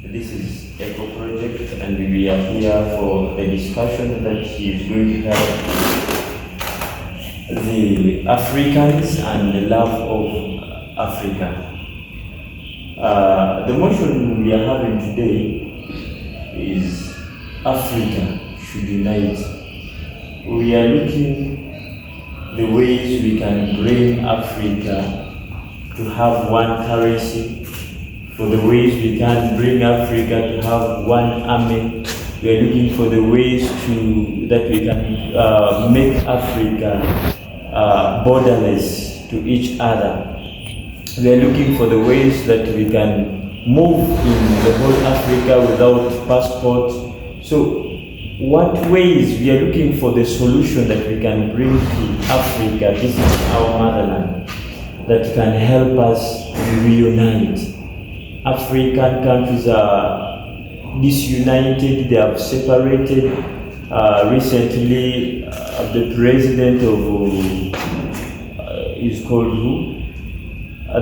This is Echo Project, and we are here for a discussion that is going to help the Africans and the love of Africa. The motion we are having today is Africa should unite. We are looking the ways we can bring Africa to have one currency, for the ways we can bring Africa to have one army. We are looking for the ways that we can make Africa borderless to each other. We are looking for the ways that we can move in the whole Africa without passport. So what ways we are looking for the solution that we can bring to Africa, this is our motherland, that can help us reunite. African countries are disunited, they have separated. Recently, the president is called who?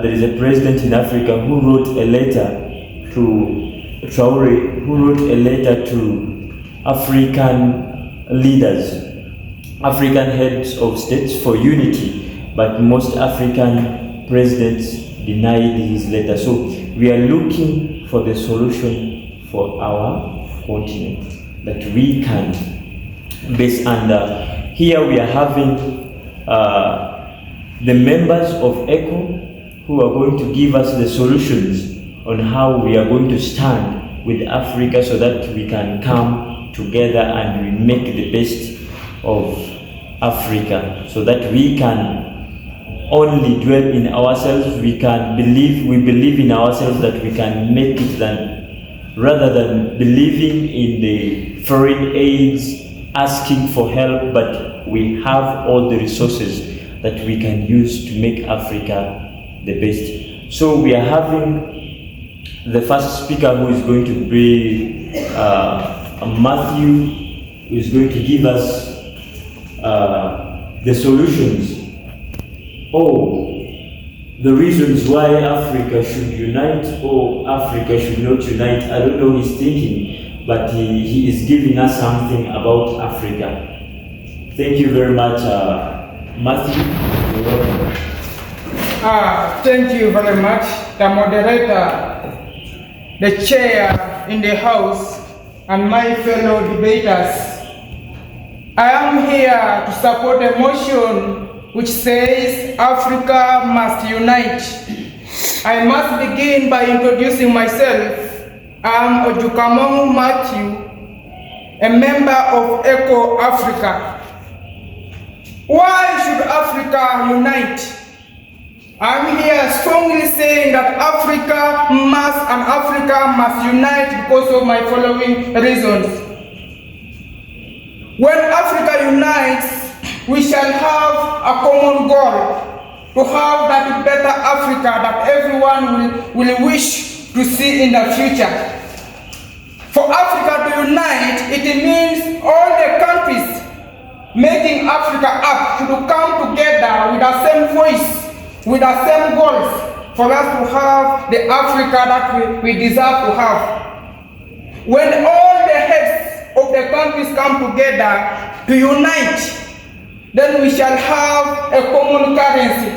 There is a president in Africa who wrote a letter to Traore, who wrote a letter to African leaders, African heads of states for unity, but most African presidents denied his letter. So we are looking for the solution for our continent that we can base under. Here we are having the members of ECHO who are going to give us the solutions on how we are going to stand with Africa so that we can come together and we make the best of Africa, so that we can only dwell in ourselves, we believe in ourselves that we can make it, rather than believing in the foreign aids, asking for help, but we have all the resources that we can use to make Africa the best. So we are having the first speaker who is going to be Matthew, who is going to give us the solutions, the reasons why Africa should unite or Africa should not unite. I don't know his thinking, but he is giving us something about Africa. Thank you very much, Matthew. You're welcome. Thank you very much, the moderator, the chair in the house, and my fellow debaters. I am here to support a motion which says Africa must unite. I must begin by introducing myself. I am Ojukamong Matthew, a member of ECHO Africa. Why should Africa unite? I'm here strongly saying that Africa must unite because of my following reasons. When Africa unites, we shall have a common goal to have that better Africa that everyone will wish to see in the future. For Africa to unite, it means all the countries making Africa up should come together with the same voice, with the same goals, for us to have the Africa that we deserve to have. When all the heads of the countries come together to unite, then we shall have a common currency.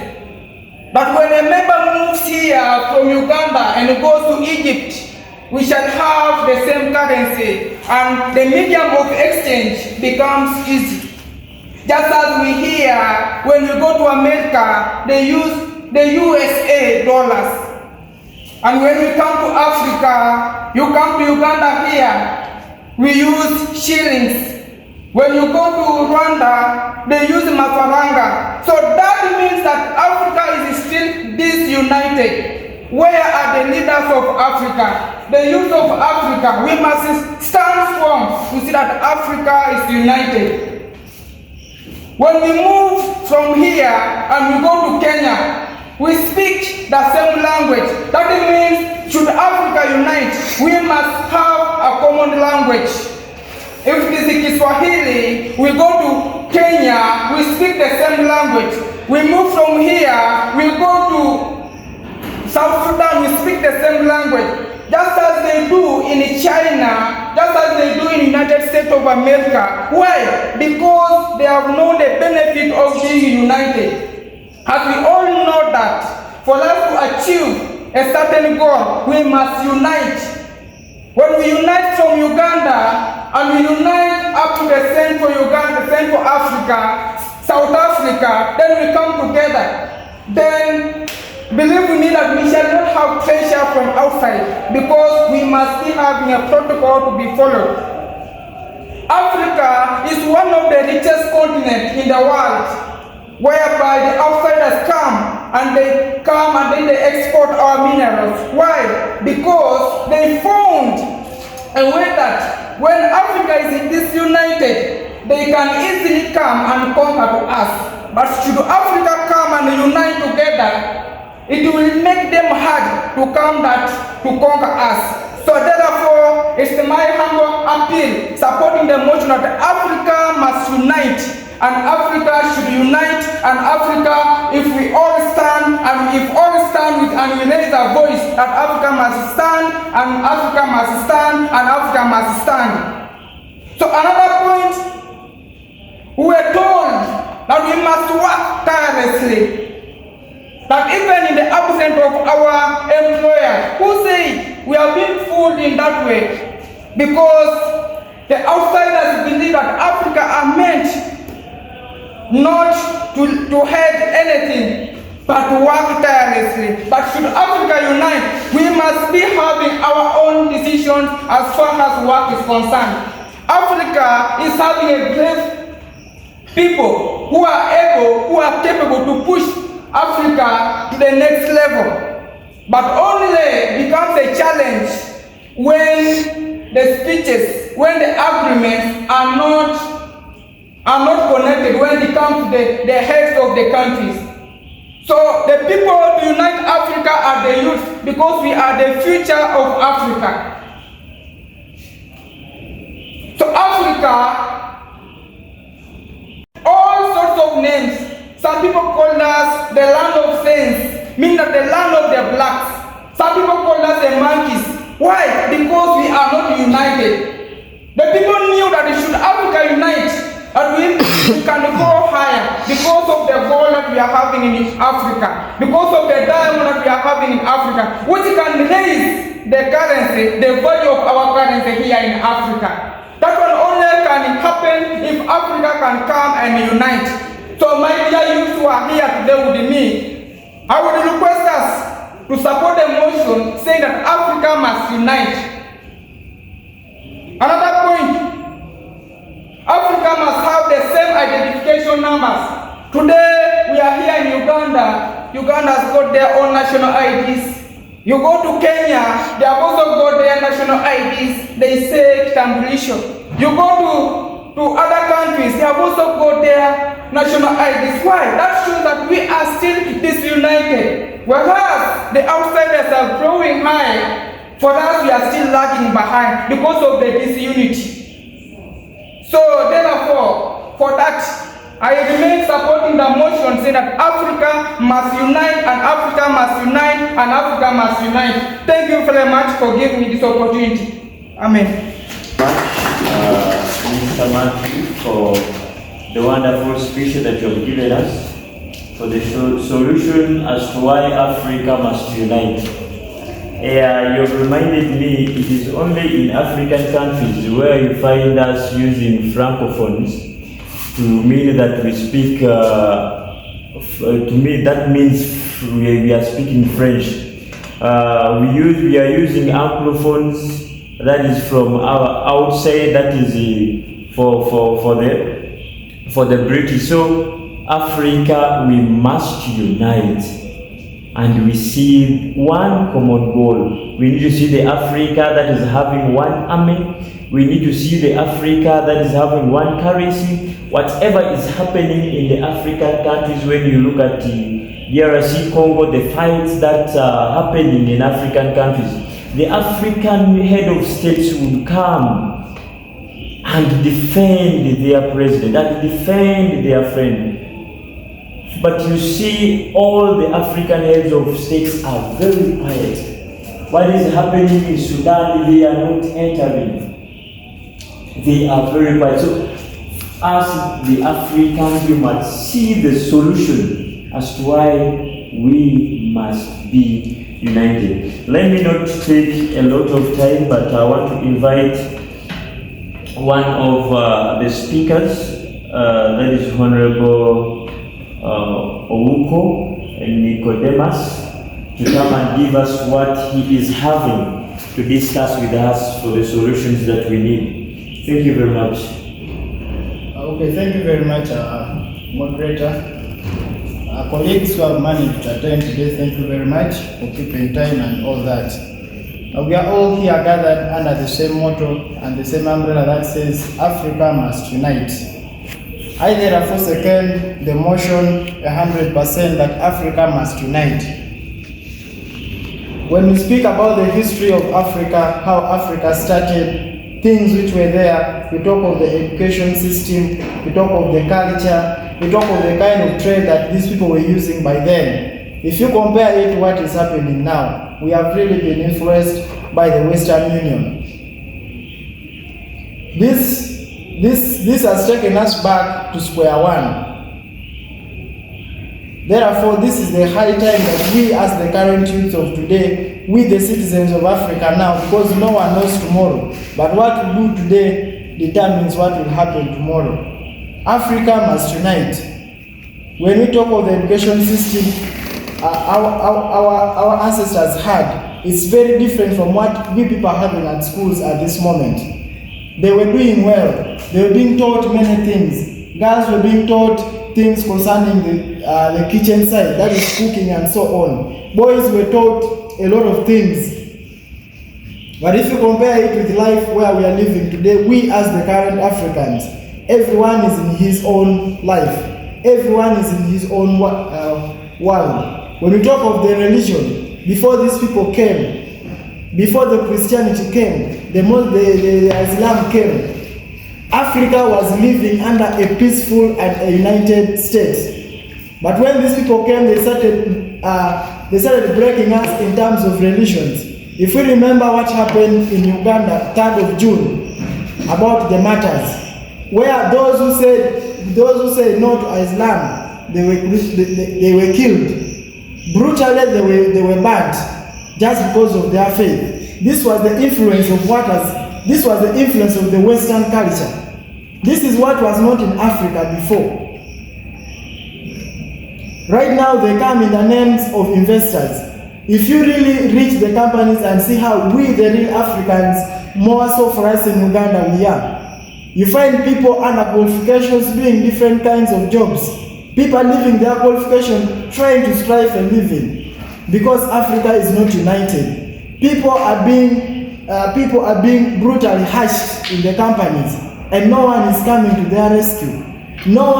But when a member moves here from Uganda and goes to Egypt, we shall have the same currency, and the medium of exchange becomes easy. Just as we hear, when we go to America, they use the USA dollars. And when we come to Africa, you come to Uganda here, we use shillings. When you go to Rwanda, they use mafaranga. So that means that Africa is still disunited. Where are the leaders of Africa? The youth of Africa, we must stand strong to see that Africa is united. When we move from here and we go to Kenya, we speak the same language. That means, should Africa unite, we must have a common language. If this is Kiswahili, we go to Kenya, we speak the same language. We move from here, we go to South Sudan, we speak the same language. Just as they do of America. Why? Because they have known the benefit of being united. As we all know that for us to achieve a certain goal, we must unite. When we unite from Uganda and we unite up to the Central Uganda, Central Africa, South Africa, then we come together. Then believe me that we shall not have pressure from outside, because we must be having a protocol to be followed. Africa is one of the richest continents in the world, whereby the outsiders come and then they export our minerals. Why? Because they found a way that when Africa is disunited, they can easily come and conquer to us. But should Africa come and unite together, it will make them hard to conquer us. So therefore, it's my humble appeal supporting the motion that Africa must unite, and Africa should unite, and Africa, if we all stand, and if all stand with and we raise our voice, that Africa must stand, and Africa must stand, and Africa must stand. So another point, we were told that we must work tirelessly. That even in the absence of our employer, who say we are being fooled in that way, because the outsiders believe that Africa are meant not to have anything, but to work tirelessly. But should Africa unite, we must be having our own decisions as far as work is concerned. Africa is having a great people who are capable to push Africa to the next level, but only becomes a challenge when the speeches, when the agreements are not connected, when it comes to the heads of the countries. So the people to unite Africa are the youth, because we are the future of Africa. So Africa, all sorts of names. Some people call us the land of saints, meaning that the land of the blacks. Some people call us the monkeys. Why? Because we are not united. The people knew that should Africa unite, and we can go higher because of the gold that we are having in Africa, because of the diamond that we are having in Africa, which can raise the currency, the value of our currency here in Africa. That one only can happen if Africa can come and unite. So my dear youth who are here today with me, I would request us to support the motion saying that Africa must unite. Another point, Africa must have the same identification numbers. Today we are here in Uganda. Uganda has got their own national IDs. You go to Kenya, they have also got their national IDs. They say Kitambulisho. You go to other countries, they have also got their national IDs. Why? That shows that we are still disunited. Whereas the outsiders are growing high, for us we are still lagging behind because of the disunity. So therefore, for that, I remain supporting the motion saying that Africa must unite, and Africa must unite, and Africa must unite. Thank you very much for giving me this opportunity. Amen. Mr. Matthew, for the wonderful speech that you have given us, for the solution as to why Africa must unite. You have reminded me it is only in African countries where you find us using francophones to mean that we speak, to me that means we are speaking French. We are using anglophones, that is from our outside, that is for the British. So Africa, we must unite, and we see one common goal. We need to see the Africa that is having one army. We need to see the Africa that is having one currency. Whatever is happening in the African countries, when you look at the DRC Congo, the fights that are happening in African countries, the African head of states will come and defend their president, and defend their friend. But you see, all the African heads of states are very quiet. What is happening in Sudan, they are not entering. they are very quiet. So, as the Africans, we must see the solution as to why we must be united. Let me not take a lot of time, but I want to invite one of the speakers, that is Honorable Ouko Nicodemus, to come and give us what he is having to discuss with us for the solutions that we need. Thank you very much. Okay, thank you very much, moderator. Colleagues who have managed to attend today, thank you very much for keeping time and all that. We are all here gathered under the same motto and the same umbrella that says Africa must unite. I therefore second the motion 100% that Africa must unite. When we speak about the history of Africa, how Africa started, things which were there, we talk of the education system, we talk of the culture, we talk of the kind of trade that these people were using by then. If you compare it to what is happening now, we have really been influenced by the Western Union. This has taken us back to square one. Therefore, this is the high time that we, as the current youth of today, we the citizens of Africa now, because no one knows tomorrow, but what we do today determines what will happen tomorrow. Africa must unite. When we talk of the education system, our ancestors had, it's very different from what we people are having at schools at this moment. They were doing well. They were being taught many things. Girls were being taught things concerning the kitchen side, that is cooking and so on. Boys were taught a lot of things. But if you compare it with life where we are living today, we as the current Africans, everyone is in his own life. Everyone is in his own world. When we talk of the religion, before these people came, before the Christianity came, the Islam came, Africa was living under a peaceful and a united state. But when these people came, they started breaking us in terms of religions. If we remember what happened in Uganda, 3rd of June, about the martyrs, where those who said no to Islam, they were killed. Brutally, they were burned just because of their faith. This was the influence of this was the influence of the Western culture. This is what was not in Africa before. Right now, they come in the names of investors. If you really reach the companies and see how we, the real Africans, more so for us in Uganda, we are. You find people under qualifications doing different kinds of jobs. People leaving their qualification, trying to strive for living. Because Africa is not united. People are being brutally hushed in the companies, and no one is coming to their rescue. No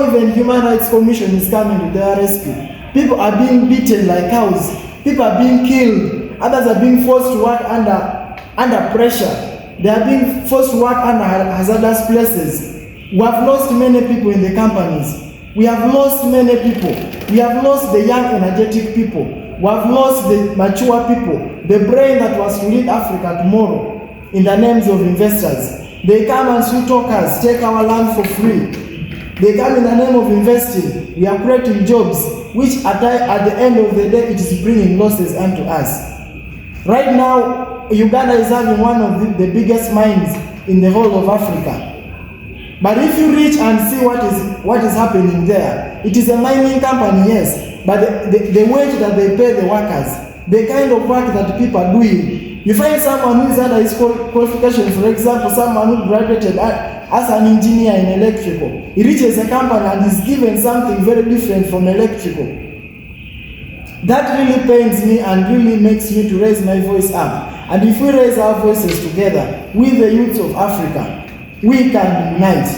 even Human Rights Commission is coming to their rescue. People are being beaten like cows. People are being killed. Others are being forced to work under pressure. They are being forced to work under hazardous places. We have lost many people in the companies. We have lost many people. We have lost the young, energetic people. We have lost the mature people, the brain that was to lead Africa tomorrow in the names of investors. They come and sweet talkers, take our land for free. They come in the name of investing. We are creating jobs, which at the end of the day, it is bringing losses unto us. Right now, Uganda is having one of the biggest mines in the whole of Africa. But if you reach and see what is happening there, it is a mining company, yes, but the wage that they pay the workers, the kind of work that people are doing, you find someone who is under his qualification, for example, someone who graduated as an engineer in electrical, he reaches a company and is given something very different from electrical. That really pains me and really makes me to raise my voice up. And if we raise our voices together, we the youths of Africa, we can unite.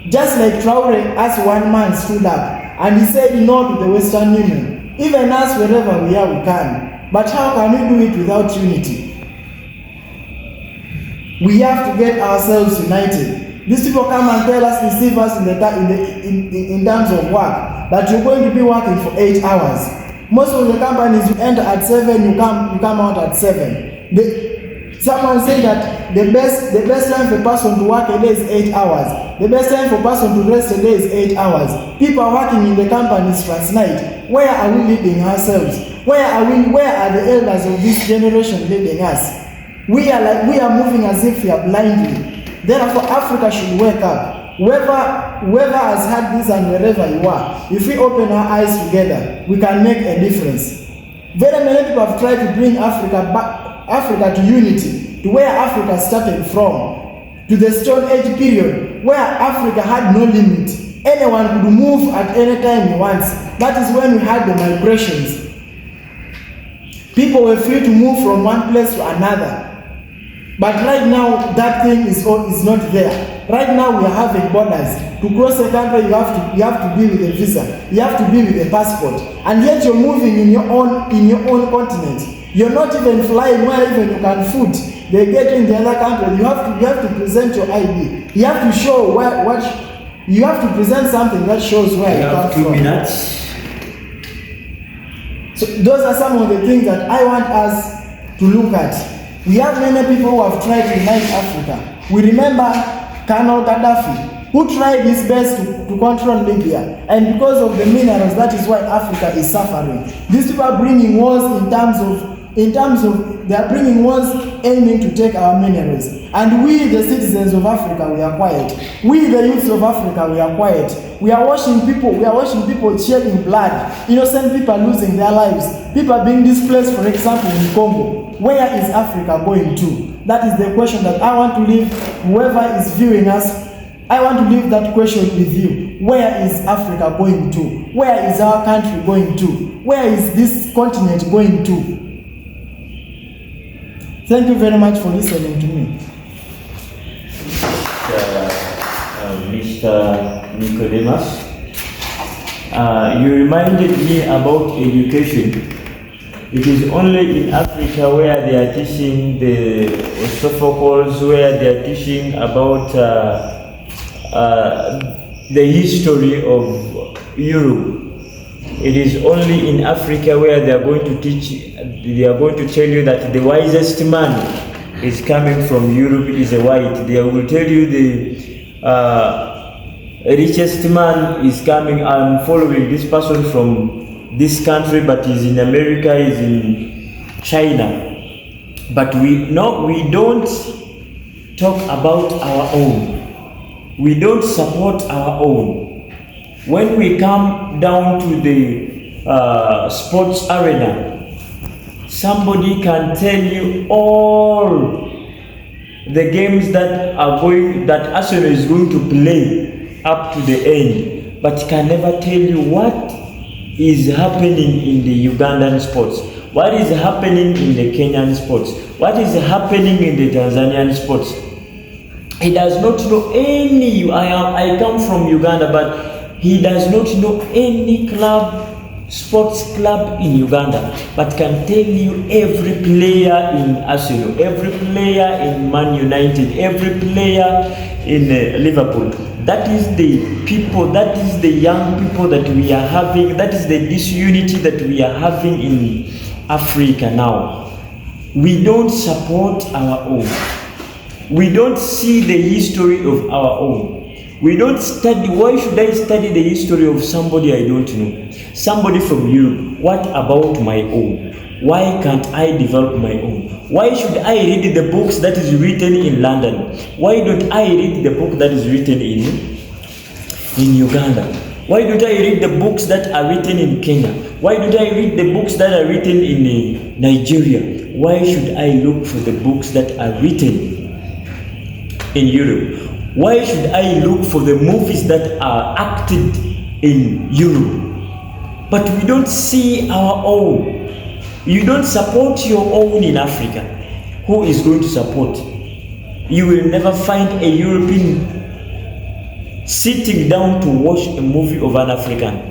Just like Traore, as one man stood up and he said no to the Western Union. Even us, wherever we are, we can. But how can we do it without unity? We have to get ourselves united. These people come and tell us, deceive us in terms of work, that you're going to be working for 8 hours. Most of the companies, you enter at 7, you come out at 7. Someone said that the best time for a person to work a day is 8 hours. The best time for a person to rest a day is 8 hours. People are working in the companies last night. Where are we leading ourselves? Where are the elders of this generation leading us? We are moving as if we are blindly. Therefore, Africa should wake up. Whoever has had this and wherever you are, if we open our eyes together, we can make a difference. Very many people have tried to bring Africa to unity, to where Africa started from, to the Stone Age period, where Africa had no limit. Anyone could move at any time he wants. That is when we had the migrations. People were free to move from one place to another. But right now, that thing is not there. Right now, we are having borders. To cross a country, you have to be with a visa. You have to be with a passport. And yet you're moving in your own continent. You're not even flying where even you can foot. They get in the other country. You have to present your ID. You have to show you have to present something that shows where you come from. 2 minutes. So those are some of the things that I want us to look at. We have many people who have tried to unite Africa. We remember Colonel Gaddafi, who tried his best to control Libya. And because of the minerals, that is why Africa is suffering. These people are bringing wars they are bringing wars aiming to take our minerals. And we, the citizens of Africa, we are quiet. We, the youths of Africa, we are quiet. We are watching people shedding blood. Innocent people are losing their lives. People are being displaced, for example, in Congo. Where is Africa going to? That is the question that I want to leave whoever is viewing us. I want to leave that question with you. Where is Africa going to? Where is our country going to? Where is this continent going to? Thank you very much for listening to me. Mr. Nicodemus, you reminded me about education. It is only in Africa where they are teaching the Sophocles, where they are teaching about the history of Europe. It is only in Africa where they are going to tell you that the wisest man is coming from Europe is a white. They will tell you the richest man is coming. I'm following this person from this country, but he's in America, he's in China. But we don't talk about our own. We don't support our own. When we come down to the sports arena, somebody can tell you all the games that Arsenal is going to play up to the end, but can never tell you what is happening in the Ugandan sports, what is happening in the Kenyan sports, what is happening in the Tanzanian sports. He does not know any. I come from Uganda, but he does not know any sports club in Uganda, but can tell you every player in Arsenal, every player in Man United, every player in Liverpool. That is the people, that is the young people that we are having, that is the disunity that we are having in Africa now. We don't support our own. We don't see the history of our own. We don't study. Why should I study the history of somebody I don't know? Somebody from Europe. What about my own? Why can't I develop my own? Why should I read the books that is written in London? Why don't I read the book that is written in Uganda? Why don't I read the books that are written in Kenya? Why don't I read the books that are written in Nigeria? Why should I look for the books that are written in Europe? Why should I look for the movies that are acted in Europe? But we don't see our own. You don't support your own in Africa. Who is going to support? You will never find a European sitting down to watch a movie of an African.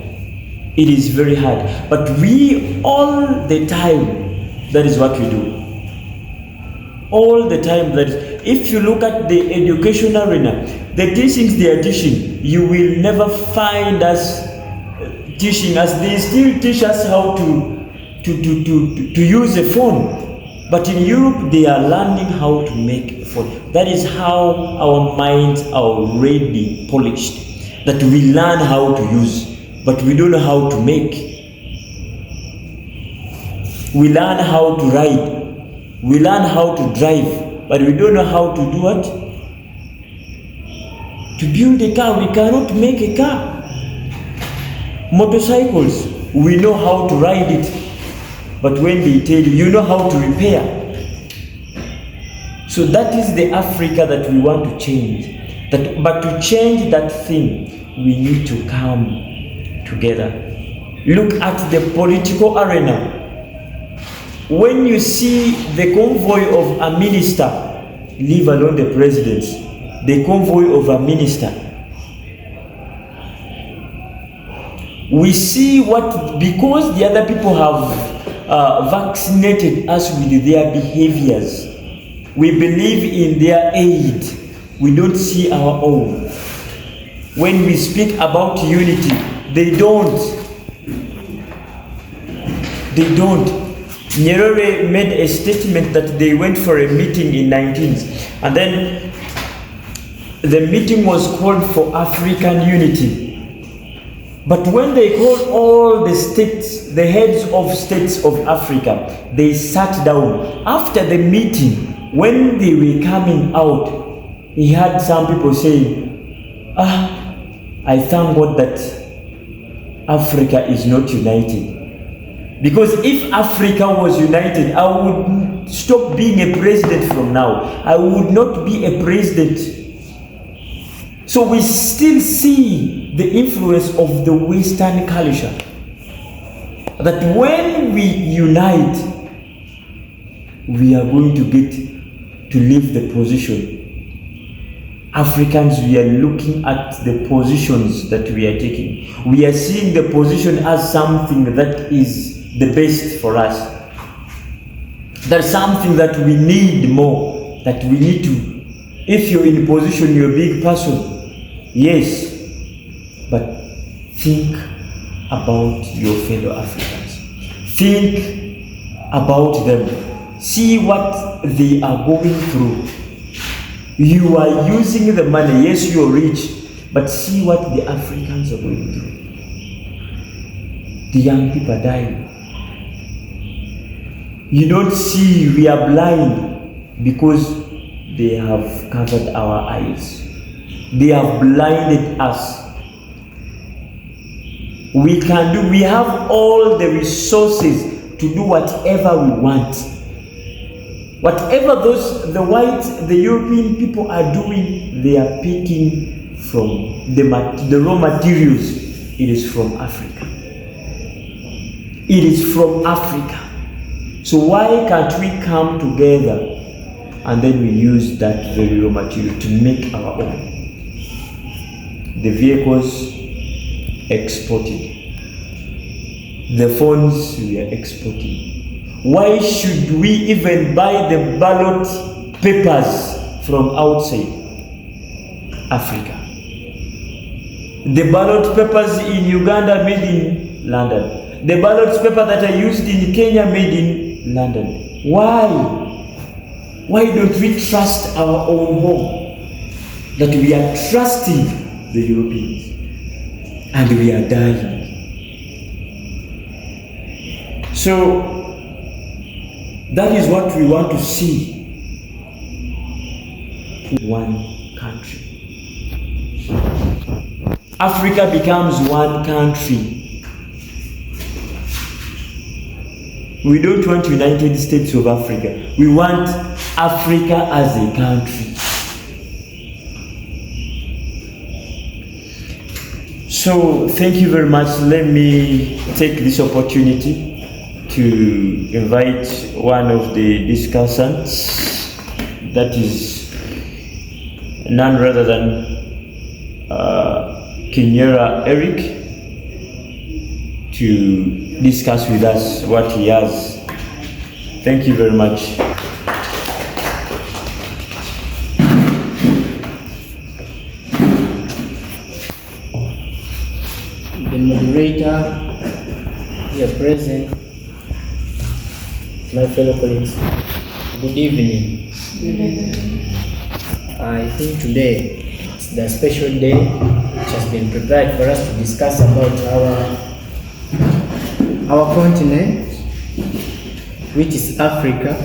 It is very hard. But we, all the time, that is what we do. All the time. That is, if you look at the education arena, the teachings they are teaching, you will never find us teaching us. They still teach us how to use a phone. But in Europe, they are learning how to make food. That is how our minds are already polished, that we learn how to use, but we don't know how to make. We learn how to ride, we learn how to drive, but we don't know how to do what? To build a car. We cannot make a car. Motorcycles, we know how to ride it, but when they tell you, you know how to repair. So that is the Africa that we want to change. But to change that thing, we need to come together. Look at the political arena. When you see the convoy of a minister, leave alone the president, the convoy of a minister, we see what, because the other people have vaccinated us with their behaviors, we believe in their aid, we don't see our own. When we speak about unity, they don't. Nyerere made a statement that they went for a meeting in 19th, and then the meeting was called for African unity. But when they called all the states, the heads of states of Africa, they sat down. After the meeting, when they were coming out, he had some people saying, I thank God that Africa is not united. Because if Africa was united, I would stop being a president from now. I would not be a president. So we still see the influence of the Western culture. That when we unite, we are going to get to leave the position. Africans, we are looking at the positions that we are taking. We are seeing the position as something that is the best for us. There's something that we need more, that we need to. If you're in position, you're a big person, yes, but think about your fellow Africans. Think about them. See what they are going through. You are using the money, yes, you're rich, but see what the Africans are going through. The young people are dying. You don't see, we are blind because they have covered our eyes. They have blinded us. We have all the resources to do whatever we want. Whatever the European people are doing, they are picking from the raw materials. It is from Africa. It is from Africa. So why can't we come together and then we use that very raw material to make our own? The vehicles exported. The phones we are exporting. Why should we even buy the ballot papers from outside Africa? The ballot papers in Uganda made in London. The ballot paper that are used in Kenya made in London. Why? Why don't we trust our own home? That we are trusting the Europeans and we are dying. So that is what we want to see. One country. Africa becomes one country. We don't want United States of Africa. We want Africa as a country. So thank you very much. Let me take this opportunity to invite one of the discussants, that is none rather than Kinyera Eric, to discuss with us what he has. Thank you very much. The moderator here present, my fellow colleagues. Good evening. I think today is the special day which has been prepared for us to discuss about our continent, which is Africa,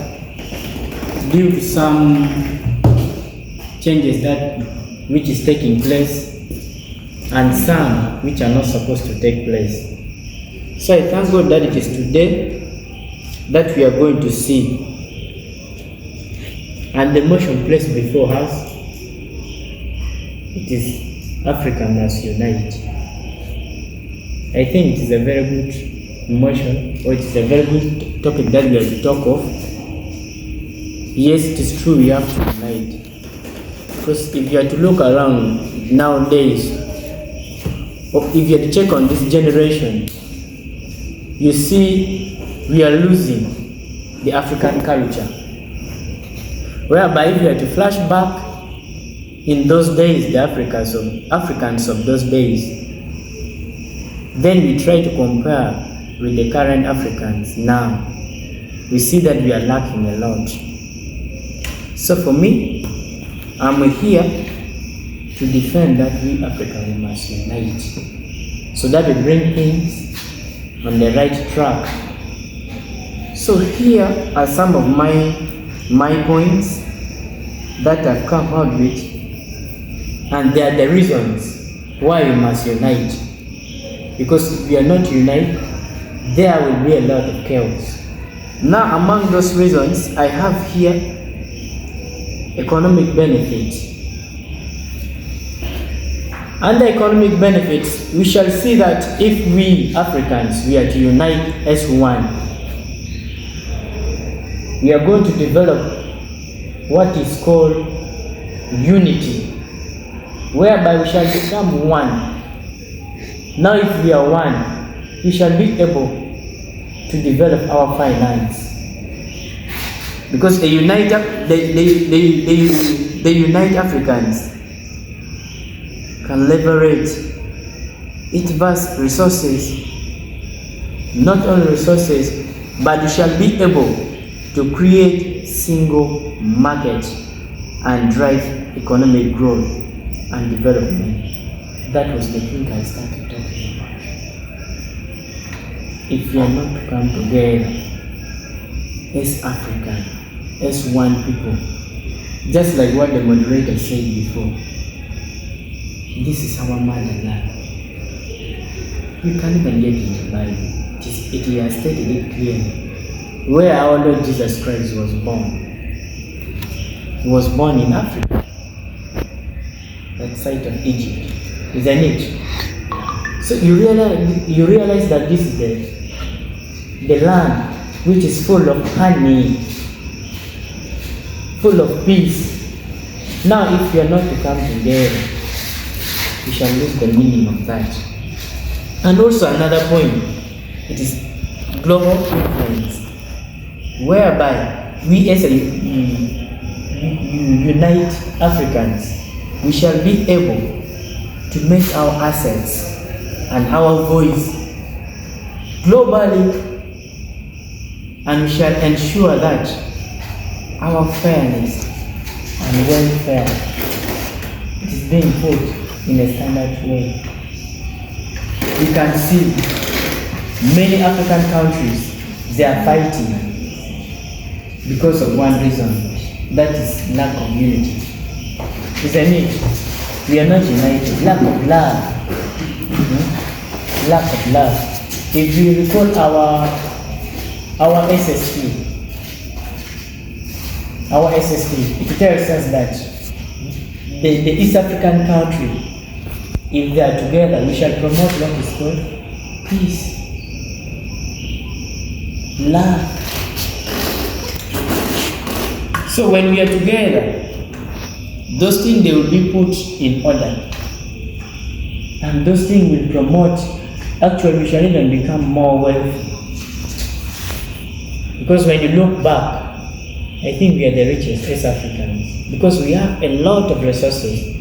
due to some changes which is taking place and some which are not supposed to take place. So I thank God that it is today that we are going to see. And the motion placed before us, it is Africa must unite. I think it is a very good motion, or it is a very good topic that we have to talk of. Yes, it is true we have to unite. Because if you are to look around nowadays, or if you are to check on this generation, you see we are losing the African culture. Whereby if you are to flash back in those days, the Africans of those days, then we try to compare with the current Africans now, we see that we are lacking a lot. So for me, I'm here to defend that we Africa we must unite, so that we bring things on the right track. So here are some of my points that I've come out with, and they are the reasons why we must unite. Because if we are not united, there will be a lot of chaos. Now, among those reasons, I have here economic benefits. Under economic benefits, we shall see that if we Africans, we are to unite as one, we are going to develop what is called unity, whereby we shall become one. Now if we are one, we shall be able to develop our finance. Because the unite Africans can leverage its vast resources, not only resources, but we shall be able to create single market and drive economic growth and development. That was the thing I started talking about. If we are not to come together as African, as one people, just like what the moderator said before, this is our motherland. We can't even get in the Bible. It has stated it clearly. Where our Lord Jesus Christ was born. He was born in Africa, that site of Egypt, isn't it? So you realize that this is the land which is full of honey, full of peace. Now if you are not to come together, we shall lose the meaning of that. And also another point, it is global influence, whereby we as a unite Africans, we shall be able to make our assets and our voice globally, and we shall ensure that our fairness and welfare is being put in a standard way. We can see many African countries, they are fighting because of one reason, that is lack of unity. Isn't it? We are not united. Lack of love. Lack of love. If you recall our SST, it tells us that the East African country, if they are together, we shall promote what is called peace, love. So when we are together, those things they will be put in order, and those things will promote. Actually, we shall even become more wealthy. Because when you look back, I think we are the richest as Africans because we have a lot of resources.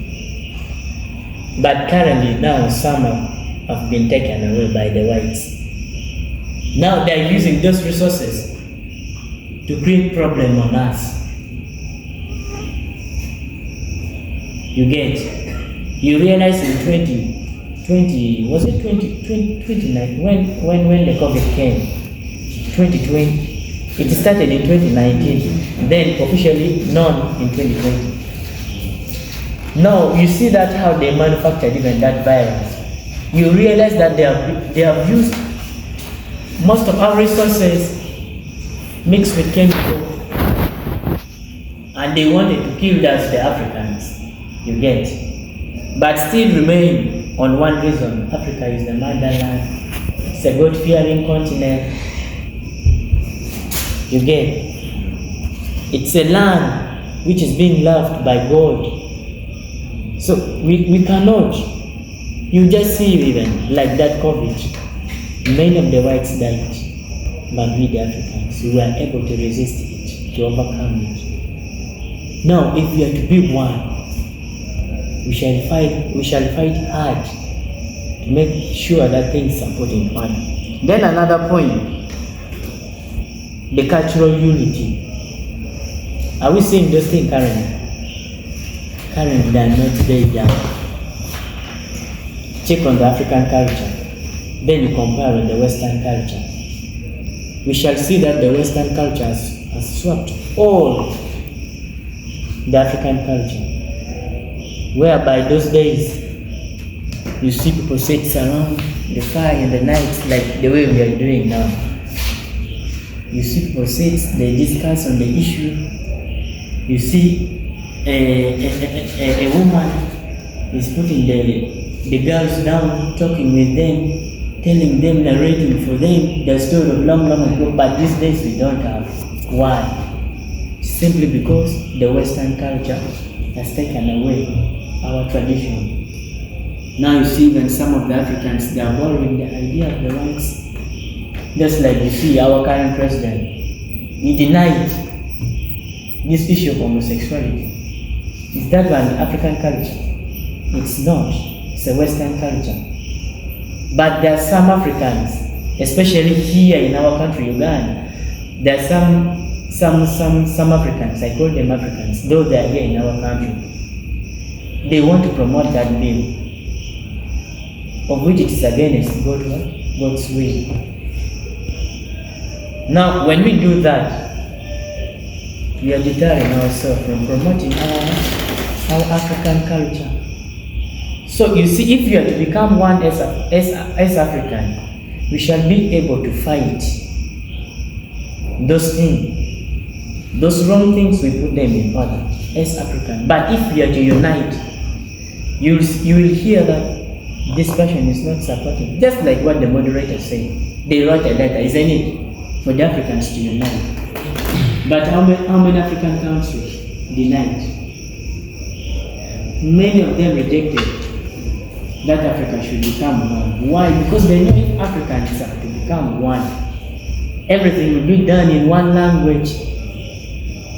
But currently now some have been taken away by the whites. Now they are using those resources to create problem on us. You get? You realize in 2020, was it 2019, when the COVID came, 2020, it started in 2019, then officially known in 2020. Now, you see that how they manufactured even that virus. You realize that they have used most of our resources mixed with chemical, and they wanted to kill us, the Africans. You get? But still remain on one reason: Africa is the motherland. It's a God-fearing continent. You get? It's a land which is being loved by God. So we cannot. You just see even like that COVID. Many of the whites died, but we the Africans, we were able to resist it, to overcome it. Now, if we are to be one, we shall fight hard to make sure that things are put in order. Then another point, the cultural unity. Are we seeing those things currently? Currently, they are not very down. Check on the African culture, then you compare with the Western culture. We shall see that the Western culture has swept all the African culture. Whereby those days, you see people sit around the fire in the night like the way we are doing now. You see people sit, they discuss on the issue. You see a woman is putting the girls down, talking with them, telling them, narrating for them the story of long ago, but these days we don't have. Why? Simply because the Western culture has taken away our tradition. Now you see even some of the Africans, they are borrowing the idea of the whites. Just like you see our current president, he denied this issue of homosexuality. Is that an African culture? It's not. It's a Western culture. But there are some Africans, especially here in our country, Uganda, there are some Africans, I call them Africans, though they are here in our country. They want to promote that bill, of which it is against God's will. Now, when we do that, we are deterring ourselves from promoting our African culture. So you see, if we are to become one as African, we shall be able to fight those things, those wrong things, we put them in order as African. But if we are to unite, you will hear that this person is not supporting. Just like what the moderator said, they wrote a letter, isn't it, for the Africans to unite. But how many African countries denied? Many of them rejected that Africa should become one. Why? Because they know if Africans are to become one, everything will be done in one language.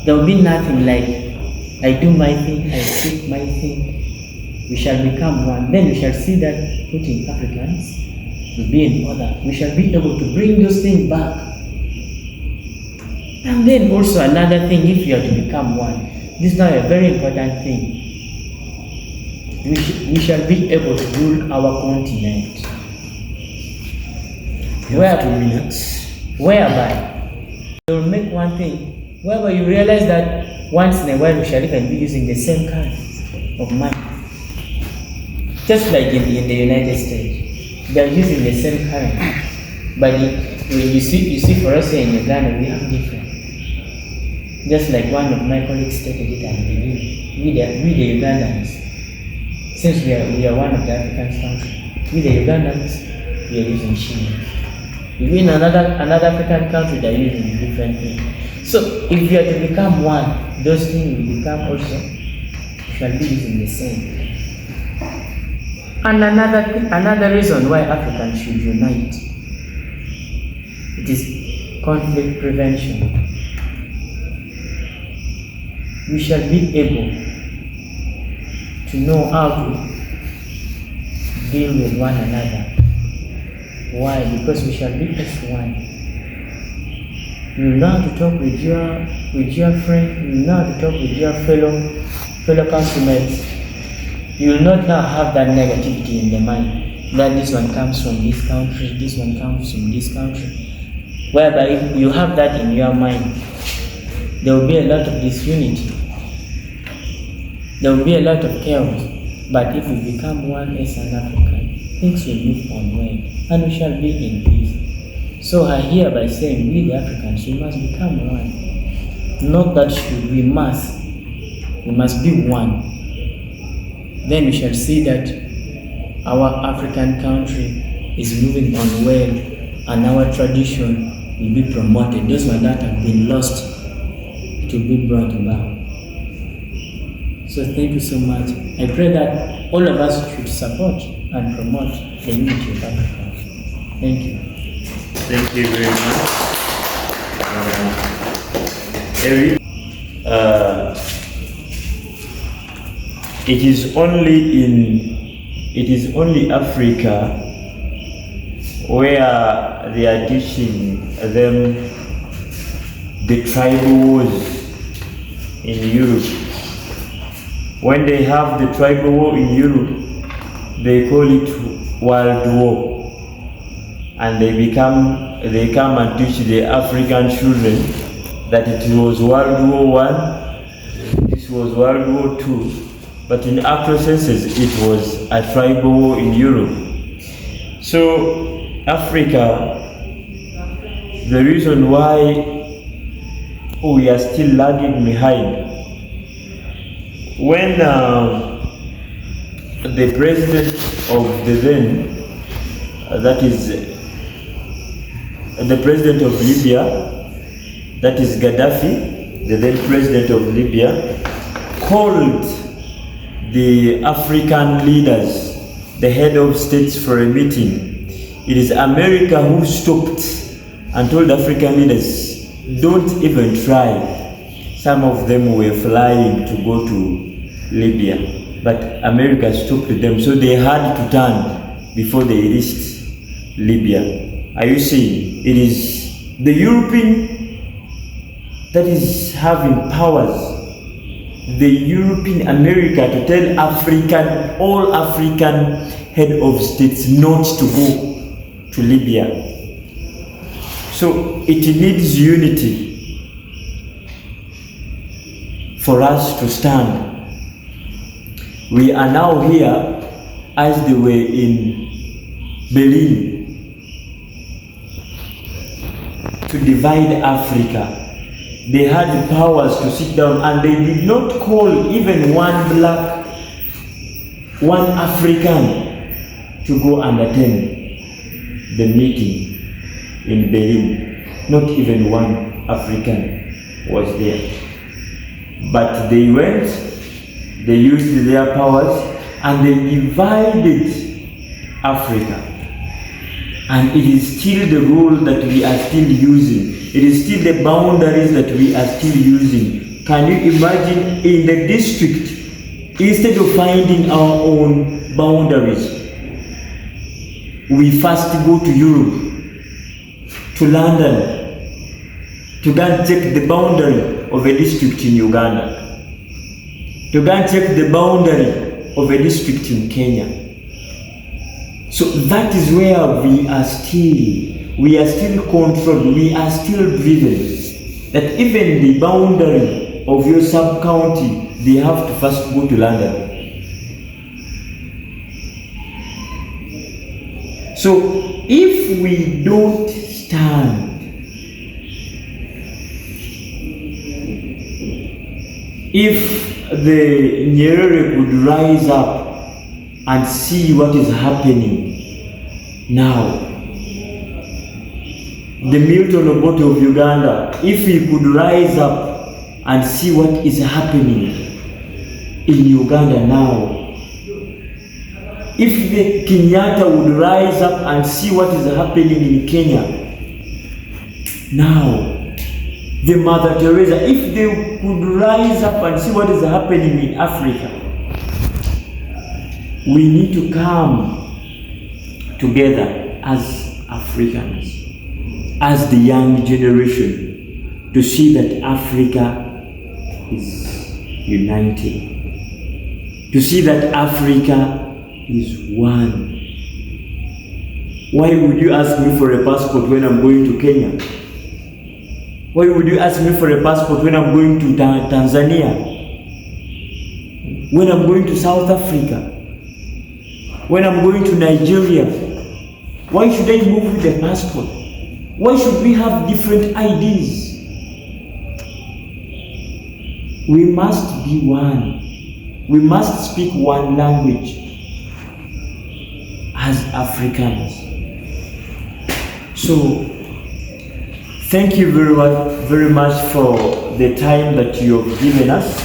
There will be nothing like, I do my thing, I speak my thing. We shall become one. Then we shall see that putting Africans will be in order. We shall be able to bring those things back. And then also another thing, if you are to become one, this is now a very important thing. We shall be able to rule our continent. Whereby we will make one thing, whereby you realize that once in a while we shall even be using the same currency of money. Just like in the United States, they are using the same currency. But you see for us here in Uganda, we have different. Just like one of my colleagues stated it at the beginning, we the Ugandans, since we are one of the African countries, we the Ugandans, we are using shillings. If in another African country, they are using different things. So if we are to become one, those things will become also, we shall be using the same. And another reason why Africans should unite, it is conflict prevention. We shall be able to know how to deal with one another. Why? Because we shall be as one. You will know how to talk with your friend. You will know how to talk with your fellow councilmates. You will not now have that negativity in the mind that this one comes from this country, this one comes from this country. Whereby if you have that in your mind, there will be a lot of disunity. There will be a lot of chaos. But if we become one as an African, things will move on well, and we shall be in peace. So I hereby saying, we the Africans, we must become one. Not that we must be one. Then we shall see that our African country is moving on well, and our tradition will be promoted. Those ones that have been lost, it will be brought back. So thank you so much. I pray that all of us should support and promote the unity of Africa. Thank you. Thank you very much. Eric, it is only Africa where they are teaching them the tribal wars in Europe. When they have the tribal war in Europe, they call it World War, and they come and teach the African children that it was World War I, this was World War II, but in actual senses it was a tribal war in Europe. So Africa, the reason why we are still lagging behind, when the president of the then, that is the president of Libya, that is Gaddafi, the then president of Libya, called the African leaders, the head of states, for a meeting. It is America who stopped and told African leaders, don't even try. Some of them were flying to go to Libya, but America stopped them, so they had to turn before they reached Libya. Are you seeing? It is the European that is having powers, the European America, to tell all African head of states not to go to Libya. So it needs unity for us to stand. We are now here as they were in Berlin to divide Africa. They had the powers to sit down, and they did not call even one black, one African to go and attend the meeting in Berlin. Not even one African was there. But they went, they used their powers, and they divided Africa. And it is still the rule that we are still using. It is still the boundaries that we are still using. Can you imagine, in the district, instead of finding our own boundaries, we first go to Europe, to London, to go and check the boundary of a district in Uganda, to go and check the boundary of a district in Kenya. So that is where we are still controlled, we are still driven. That even the boundary of your sub-county, they have to first go to London. So if we don't stand, if the Nyerere would rise up and see what is happening now, the Milton Obote of Uganda, if he could rise up and see what is happening in Uganda now, if the Kenyatta would rise up and see what is happening in Kenya now, the Mother Teresa, if they could rise up and see what is happening in Africa, we need to come together as Africans, as the young generation, to see that Africa is united, to see that Africa is one. Why would you ask me for a passport when I'm going to Kenya? Why would you ask me for a passport when I'm going to Tanzania? When I'm going to South Africa? When I'm going to Nigeria? Why should I move with a passport? Why should we have different IDs? We must be one. We must speak one language as Africans. So, thank you very much for the time that you have given us,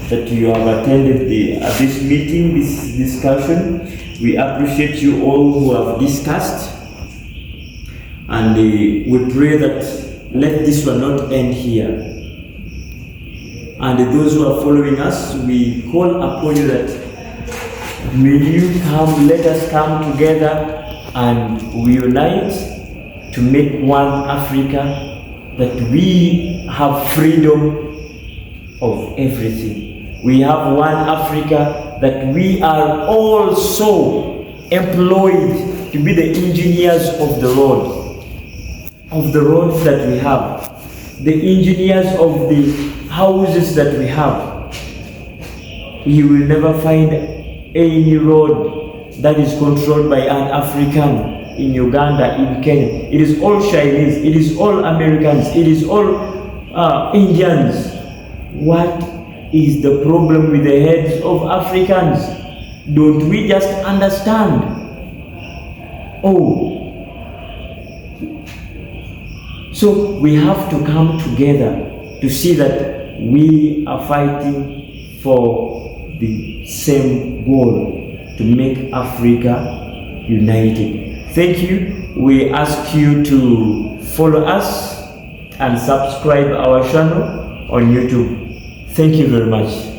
that you have attended this meeting, this discussion. We appreciate you all who have discussed, and we pray that let this one not end here. And those who are following us, we call upon you that may you come, let us come together and we unite to make one Africa, that we have freedom of everything. We have one Africa, that we are also employed to be the engineers of the road, of the roads that we have, the engineers of the houses that we have. You will never find any road that is controlled by an African in Uganda, in Kenya. It is all Chinese, it is all Americans, it is all Indians. What is the problem with the heads of Africans? Don't we just understand? Oh, so we have to come together to see that we are fighting for the same goal, to make Africa united. Thank you. We ask you to follow us and subscribe our channel on YouTube. Thank you very much.